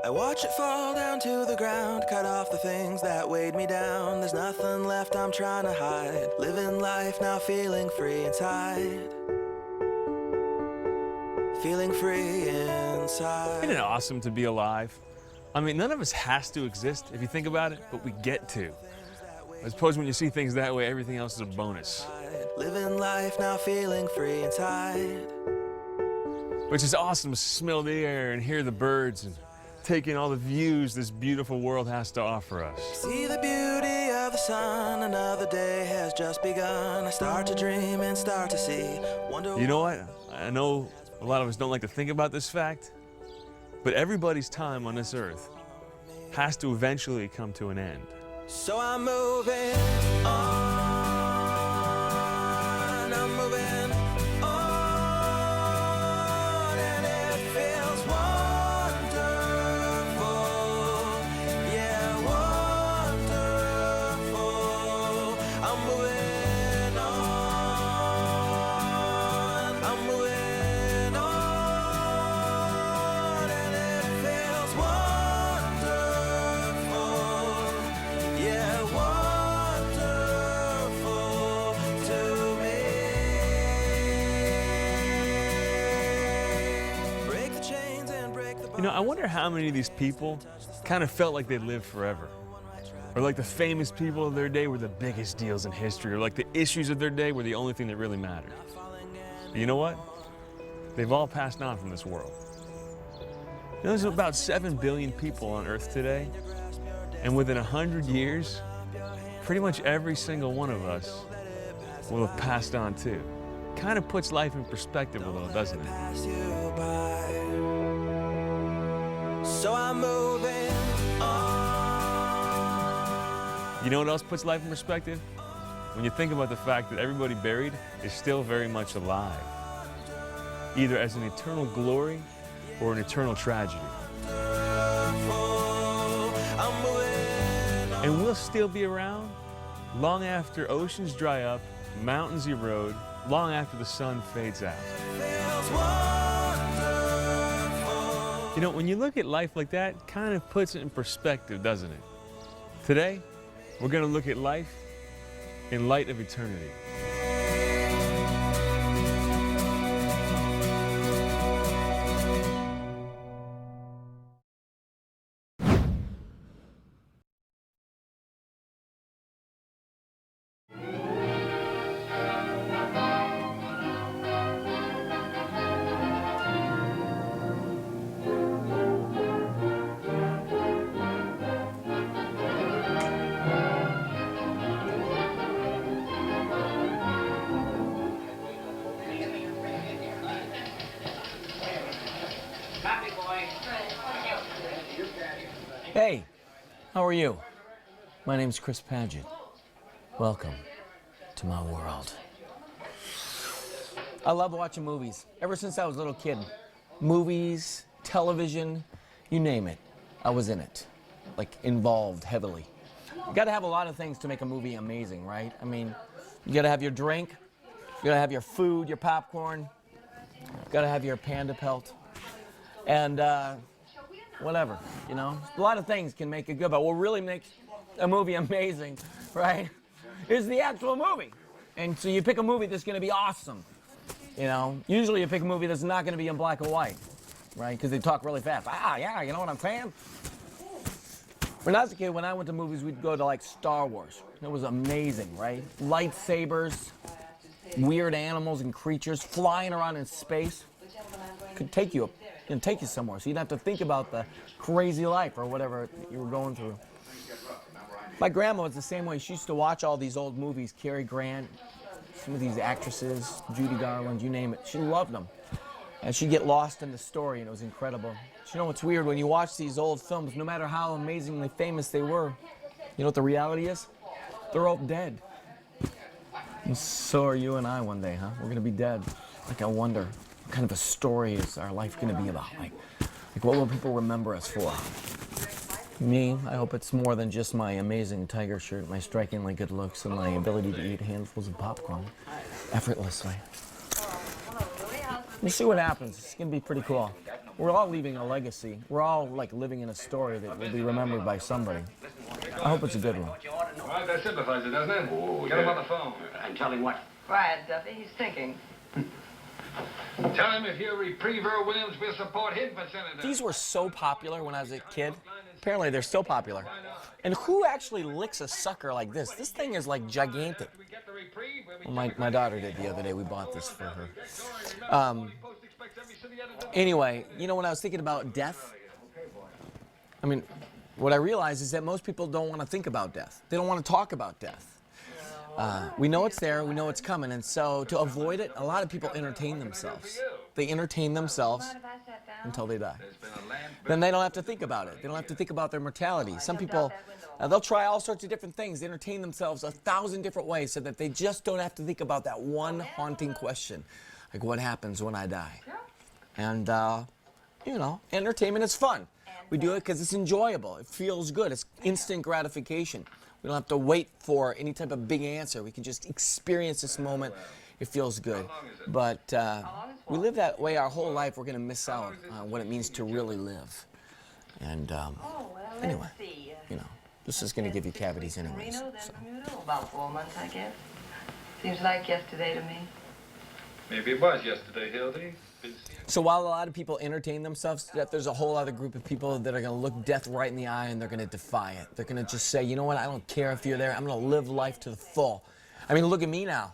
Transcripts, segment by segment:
I watch it fall down to the ground, cut off the things that weighed me down. There's nothing left I'm trying to hide, living life now feeling free inside. Feeling free inside. Isn't it awesome to be alive? I mean, none of us has to exist if you think about it, but we get to. I suppose when you see things that way, everything else is a bonus. Living life now feeling free inside. Which is awesome to smell the air and hear the birds and take in all the views this beautiful world has to offer us. See the beauty of the sun, another day has just begun. I start to dream and start to see. You know what? I know a lot of us don't like to think about this fact, but everybody's time on this earth has to eventually come to an end. So I'm moving on, I'm moving on, and it feels wonderful, yeah, wonderful. I'm moving on, I'm moving on, and it feels wonderful, yeah, wonderful to me. Break the chains and break the You know, I wonder how many of these people kind of felt like they lived forever. Or like the famous people of their day were the biggest deals in history, or like the issues of their day were the only thing that really mattered. But you know what? They've all passed on from this world. You know, there's about 7 billion people on Earth today, and within 100 years, pretty much every single one of us will have passed on too. Kind of puts life in perspective a little, doesn't it? pass you by. So I'm moving on. You know what else puts life in perspective? When you think about the fact that everybody buried is still very much alive, either as an eternal glory or an eternal tragedy. I'm moving on. And we'll still be around long after oceans dry up, mountains erode, long after the sun fades out. Feels wonderful. You know, when you look at life like that, it kind of puts it in perspective, doesn't it? Today, we're going to look at life in light of eternity. Hey, how are you? My name's Chris Paget. Welcome to my world. I love watching movies. Ever since I was a little kid, movies, television, you name it, I was in it, like involved heavily. You gotta have a lot of things to make a movie amazing, right? I mean, you gotta have your drink, you gotta have your food, your popcorn, you gotta have your panda pelt, and whatever, you know? A lot of things can make it good, but what really makes a movie amazing, right, is the actual movie. And so you pick a movie that's gonna be awesome, you know? Usually you pick a movie that's not gonna be in black and white, right? Because they talk really fast. Ah, yeah, you know what I'm saying? When I was a kid, when I went to movies, we'd go to like Star Wars. It was amazing, right? Lightsabers, weird animals and creatures flying around in space. Could take you somewhere, so you'd have to think about the crazy life or whatever you were going through. My grandma was the same way. She used to watch all these old movies, Cary Grant, some of these actresses, Judy Garland, you name it. She loved them. And she'd get lost in the story, and it was incredible. But you know what's weird? When you watch these old films, no matter how amazingly famous they were, you know what the reality is? They're all dead. And so are you and I one day, huh? We're gonna be dead. Like, I wonder, what kind of a story is our life gonna be about? Like what will people remember us for? Me, I hope it's more than just my amazing tiger shirt, my strikingly good looks, and my ability to eat handfuls of popcorn effortlessly. We'll see what happens. It's gonna be pretty cool. We're all leaving a legacy. We're all like living in a story that will be remembered by somebody. I hope it's a good one. All right, that sympathizes it, doesn't it? Oh, get him on the phone. And tell him what? Quiet, Duffy. He's thinking. Tell him if you reprieve Earl Williams, we'll support him for senator. These were so popular when I was a kid. Apparently, they're still popular. And who actually licks a sucker like this? This thing is like gigantic. Well, my daughter did the other day. We bought this for her. Anyway, you know, when I was thinking about death, I mean, what I realized is that most people don't want to think about death. They don't want to talk about death. We know it's there, we know it's coming, and so to avoid it, a lot of people entertain themselves. They entertain themselves until they die. Then they don't have to think about it. They don't have to think about their mortality. Some people, they'll try all sorts of different things, entertain themselves 1,000 different ways so that they just don't have to think about that one haunting question, like what happens when I die? And, you know, entertainment is fun. We do it because it's enjoyable. It feels good. It's instant gratification. We don't have to wait for any type of big answer. We can just experience this moment. It feels good. But we live that way our whole life. We're going to miss out on what it means to really live. And anyway, you know, this is going to give you cavities anyways. So. About 4 months, I guess. Seems like yesterday to me. Maybe it was yesterday, Hildy. So while a lot of people entertain themselves to death, there's a whole other group of people that are going to look death right in the eye and they're going to defy it. They're going to just say, you know what, I don't care if you're there. I'm going to live life to the full. I mean, look at me now.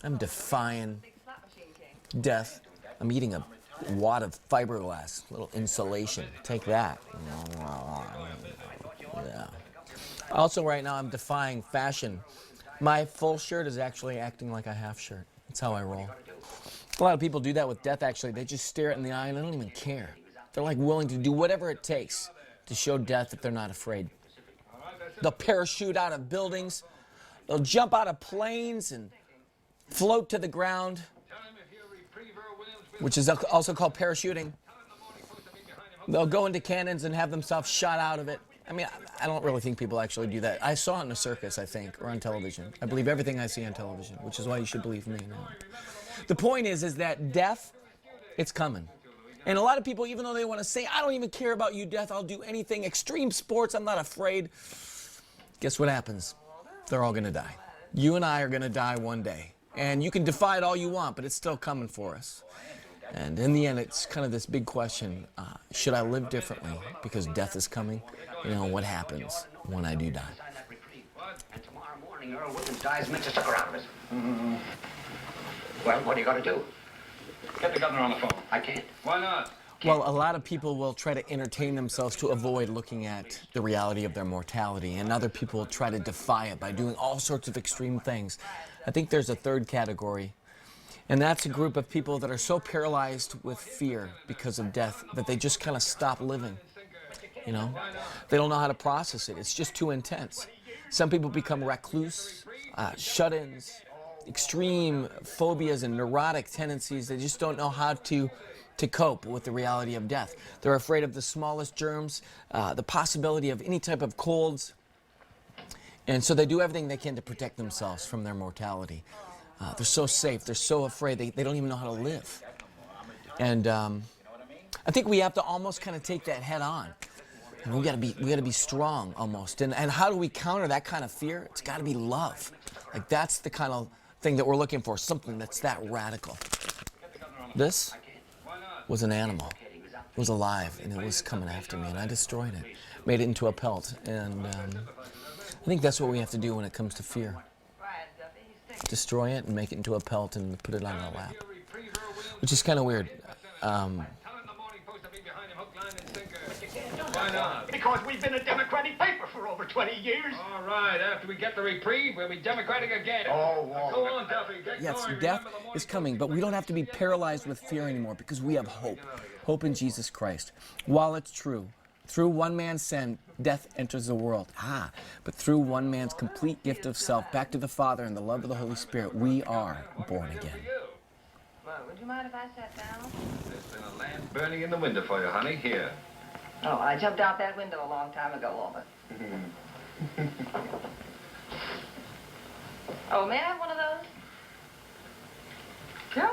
I'm defying death. I'm eating a wad of fiberglass, little insulation. Take that. Yeah. Also, right now, I'm defying fashion. My full shirt is actually acting like a half shirt. That's how I roll. A lot of people do that with death, actually. They just stare it in the eye and they don't even care. They're like willing to do whatever it takes to show death that they're not afraid. They'll parachute out of buildings. They'll jump out of planes and float to the ground, which is also called parachuting. They'll go into cannons and have themselves shot out of it. I mean, I don't really think people actually do that. I saw it in a circus, I think, or on television. I believe everything I see on television, which is why you should believe me now. The point is that death, it's coming. And a lot of people, even though they want to say, I don't even care about you, death, I'll do anything, extreme sports, I'm not afraid. Guess what happens? They're all going to die. You and I are going to die one day. And you can defy it all you want, but it's still coming for us. And in the end, it's kind of this big question, should I live differently because death is coming? You know, what happens when I do die? And tomorrow morning, Earl Williams dies, makes a sucker out of us. Mm-hmm. Well, what are you going to do? Get the governor on the phone. I can't. Why not? Well, a lot of people will try to entertain themselves to avoid looking at the reality of their mortality, and other people will try to defy it by doing all sorts of extreme things. I think there's a third category, and that's a group of people that are so paralyzed with fear because of death that they just kind of stop living. You know, they don't know how to process it. It's just too intense. Some people become recluse, shut-ins, extreme phobias and neurotic tendencies. They just don't know how to cope with the reality of death. They're afraid of the smallest germs, the possibility of any type of colds. And so they do everything they can to protect themselves from their mortality. They're so safe. They're so afraid. They don't even know how to live. And I think we have to almost kind of take that head on. And we gotta be strong almost. And how do we counter that kind of fear? It's got to be love. Like that's the kind of thing that we're looking for, something that's that radical. This was an animal. It was alive, and it was coming after me, and I destroyed it, made it into a pelt. And I think that's what we have to do when it comes to fear. Destroy it and make it into a pelt and put it on our lap, which is kind of weird. Why not? Because we've been a Democratic paper for over 20 years. All right, after we get the reprieve, we'll be Democratic again. Oh, go on, Duffy. Get Yes, going. death is coming, but we don't have to be paralyzed with fear anymore because we have hope. Hope in Jesus Christ. While it's true, through one man's sin, death enters the world. But through one man's complete gift of self, back to the Father and the love of the Holy Spirit, we are born again. Well, would you mind if I sat down? There's been a lamp burning in the window for you, honey. Here. Oh, I jumped out that window a long time ago, Albert. Oh, may I have one of those? Sure.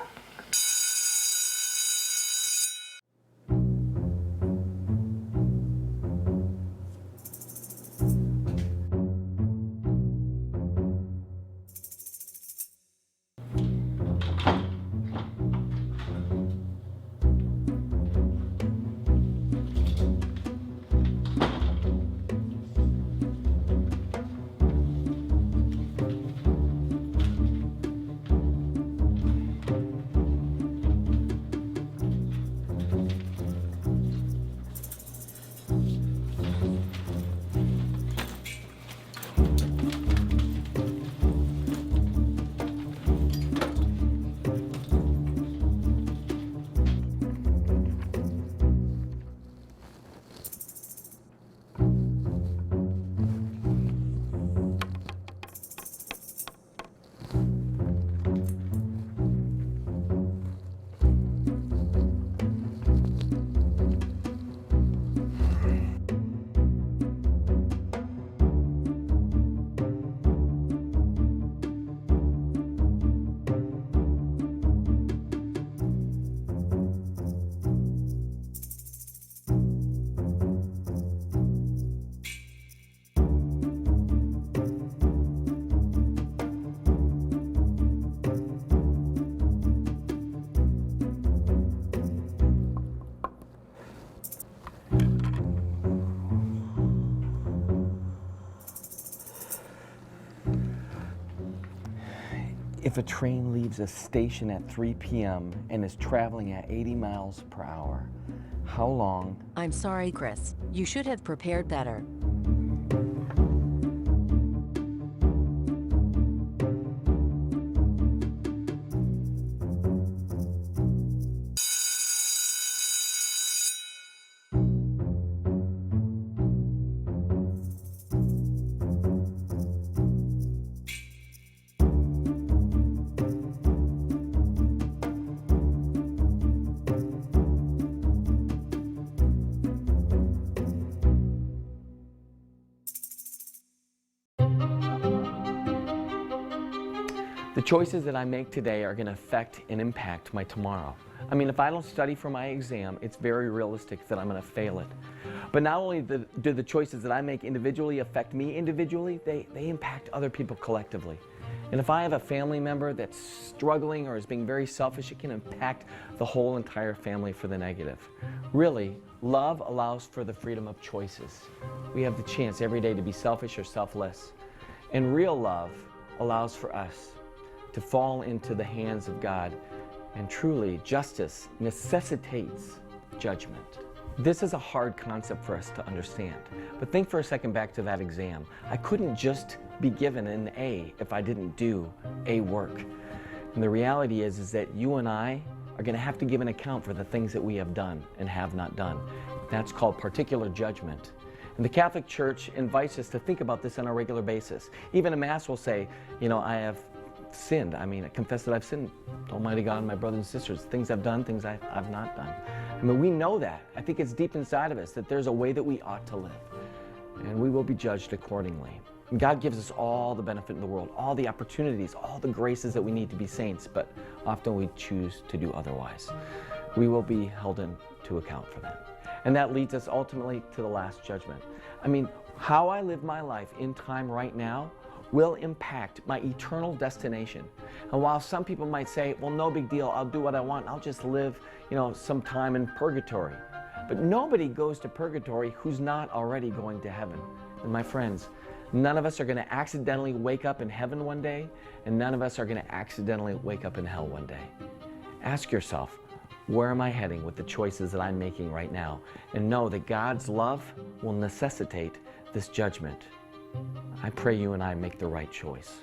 If a train leaves a station at 3 p.m. and is traveling at 80 miles per hour, how long? I'm sorry, Chris. You should have prepared better. The choices that I make today are going to affect and impact my tomorrow. I mean, if I don't study for my exam, it's very realistic that I'm going to fail it. But not only do the choices that I make individually affect me individually, they impact other people collectively. And if I have a family member that's struggling or is being very selfish, it can impact the whole entire family for the negative. Really, love allows for the freedom of choices. We have the chance every day to be selfish or selfless. And real love allows for us to fall into the hands of God, and truly, justice necessitates judgment. This is a hard concept for us to understand, but think for a second back to that exam. I couldn't just be given an A if I didn't do A work. And the reality is that you and I are going to have to give an account for the things that we have done and have not done. That's called particular judgment. And the Catholic Church invites us to think about this on a regular basis. Even a Mass will say, you know, I have sinned. I mean, I confess that I've sinned. Almighty God and my brothers and sisters, things I've done, things I've not done. I mean, we know that. I think it's deep inside of us that there's a way that we ought to live, and we will be judged accordingly. And God gives us all the benefit in the world, all the opportunities, all the graces that we need to be saints, but often we choose to do otherwise. We will be held to account for that. And that leads us ultimately to the last judgment. I mean, how I live my life in time right now will impact my eternal destination. And while some people might say, well, no big deal, I'll do what I want, I'll just live, you know, some time in purgatory. But nobody goes to purgatory who's not already going to heaven. And my friends, none of us are going to accidentally wake up in heaven one day, and none of us are going to accidentally wake up in hell one day. Ask yourself, where am I heading with the choices that I'm making right now? And know that God's love will necessitate this judgment. I pray you and I make the right choice.